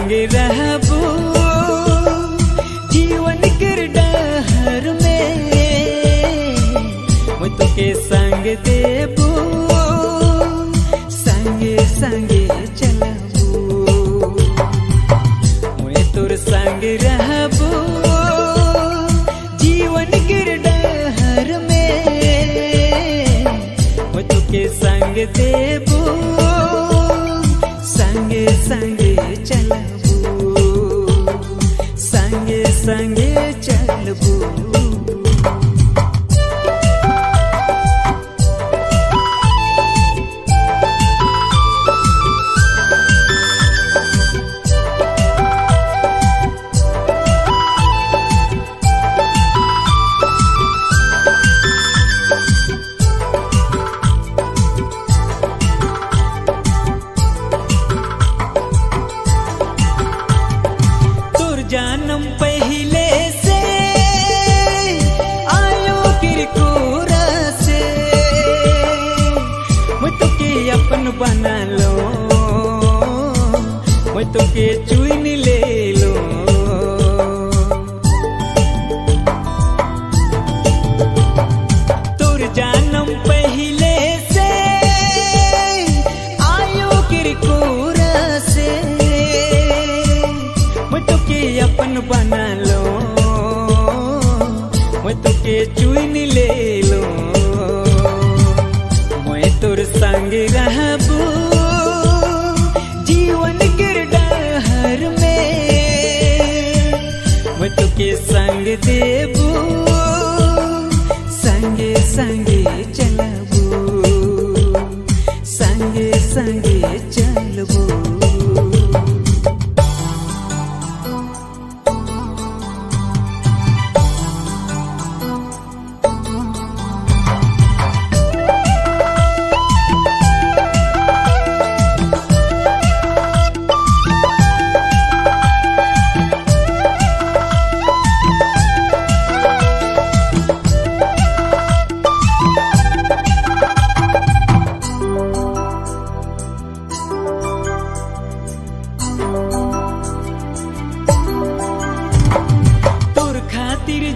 संग रहबू जीवन कर डहर में मैं तुके संग देबू संगे संगे चलबू मैं तोर संग रहबू जीवन कर डहर में मैं तुके संग देबू संगे संगे चलबू संगे संगे चलबू। जानम पहले से आयो किरकोर से मैं तुके अपन बना लो मैं तुके चुन ले लो तोर जानम पहले से आयो किरकोर से अपन बना लो मैं तुके चुन ले लो मैं तोर संग रहबू जीवन कर डहर में मैं तुके संग देबू संगे संगे चलबू संगे संगे चलबू।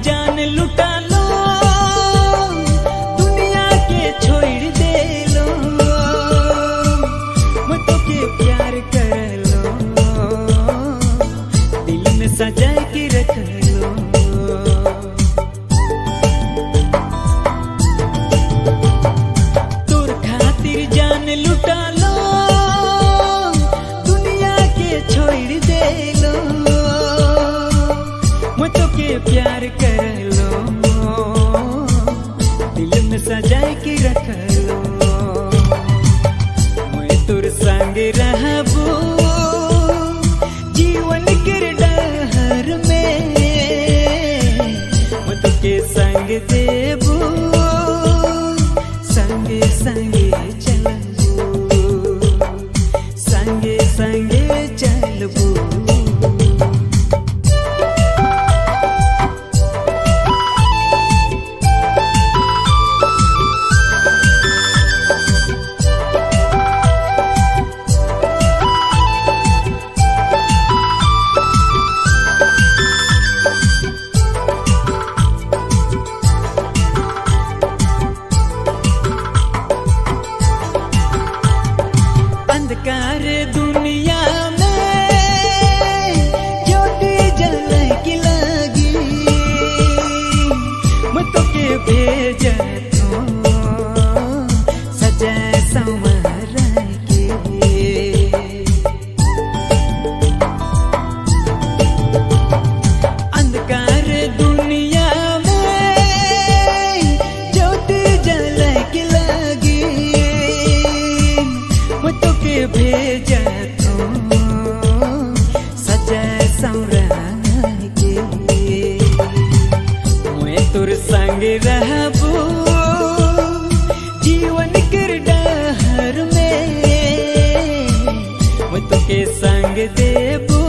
जान लुटा लो दुनिया के छोड़ दे लो मैं तुके प्यार कर लो दिल में सजा के रख लो तोर खातिर जान लुटा लो दुनिया के छोड़ दे लो मैं तुके प्यार कर लो दिल में सजा के रख लो मैं तोर संग रहबू जीवन कर डहर में मैं तुके संग देबू संगे संगे चलबू संगे संगे चलबू। अंधकार दुनिया में ज्योति जलक लगी मैं तुके भेजतो सजा संवर के अंधकार दुनिया में ज्योति जलक लगी मैं तुके भेजा तो सजा संवर के मैं तोर संग रहबू जीवन कर डहर में मैं तुके संग देबू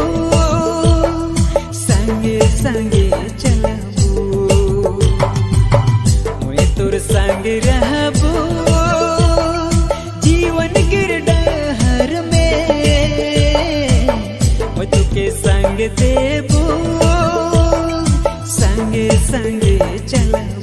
संगे संगे चलबू मैं तोर संग रहबू जीवन कर डहर में मैं तुके संगे चलबू।